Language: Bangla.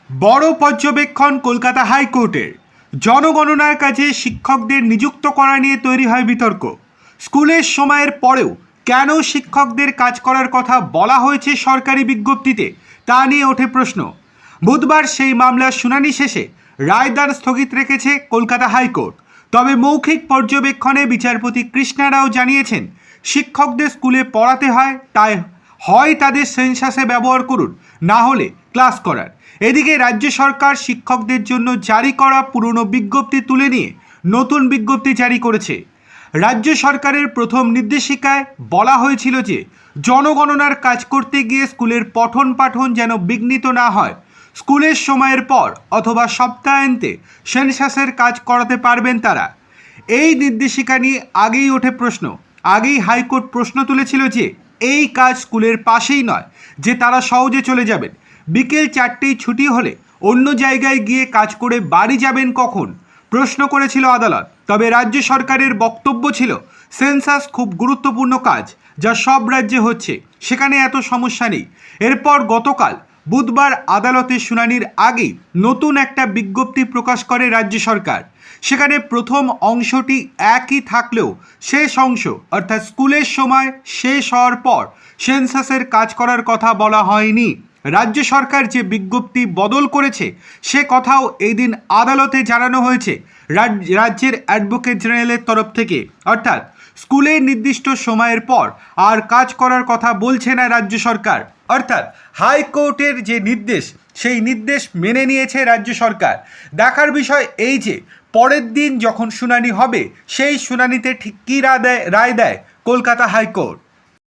বড় পর্যবেক্ষণ কলকাতা হাইকোর্টের। জনগণনার কাজে শিক্ষকদের নিযুক্ত করা নিয়ে তৈরি হয় বিতর্ক। স্কুলের সময়ের পরেও কেন শিক্ষকদের কাজ করার কথা বলা হয়েছে সরকারি বিজ্ঞপ্তিতে, তা নিয়ে ওঠে প্রশ্ন। বুধবার সেই মামলার শুনানি শেষে রায়দান স্থগিত রেখেছে কলকাতা হাইকোর্ট। তবে মৌখিক পর্যবেক্ষণে বিচারপতি কৃষ্ণা রাও জানিয়েছেন, শিক্ষকদের স্কুলে পড়াতে হয়, তাই হয় তাদের সেন্সাসে ব্যবহার করুন, না হলে ক্লাস করার। এদিকে রাজ্য সরকার শিক্ষকদের জন্য জারি করা পুরনো বিজ্ঞপ্তি তুলে নিয়ে নতুন বিজ্ঞপ্তি জারি করেছে। রাজ্য সরকারের প্রথম নির্দেশিকায় বলা হয়েছিল যে জনগণনার কাজ করতে গিয়ে স্কুলের পঠন পাঠন যেন বিঘ্নিত না হয়। স্কুলের সময়ের পর অথবা সপ্তাহান্তে সেন্সাসের কাজ করাতে পারবেন তারা। এই নির্দেশিকা নিয়ে আগেই ওঠে প্রশ্ন। আগেই হাইকোর্ট প্রশ্ন তুলেছিল যে এই কাজ স্কুলের পাশেই নয় যে তারা সহজে চলে যাবেন। বিকেল 4টেয় ছুটি হলে অন্য জায়গায় গিয়ে কাজ করে বাড়ি যাবেন কখন, প্রশ্ন করেছিল আদালত। তবে রাজ্য সরকারের বক্তব্য ছিল, সেন্সাস খুব গুরুত্বপূর্ণ কাজ, যা সব রাজ্যে হচ্ছে, সেখানে এত সমস্যা নেই। এরপর গতকাল বুধবার আদালতের শুনানির আগেই নতুন একটা বিজ্ঞপ্তি প্রকাশ করে রাজ্য সরকার। সেখানে প্রথম অংশটি একই থাকলেও শেষ অংশ অর্থাৎ স্কুলের সময় শেষ হওয়ার পর সেন্সাসের কাজ করার কথা বলা হয়নি। রাজ্য সরকার যে বিজ্ঞপ্তি বদল করেছে সে কথাও এই দিন আদালতে জানানো হয়েছে রাজ্যের অ্যাডভোকেট জেনারেলের তরফ থেকে। অর্থাৎ স্কুলের নির্দিষ্ট সময়ের পর আর কাজ করার কথা বলছে না রাজ্য সরকার। অর্থাৎ হাইকোর্টের যে নির্দেশ সেই নির্দেশ মেনে নিয়েছে রাজ্য সরকার। দেখার বিষয় এই যে পরের দিন যখন শুনানি হবে সেই শুনানিতে ঠিক কী রায় দেয় কলকাতা হাইকোর্ট।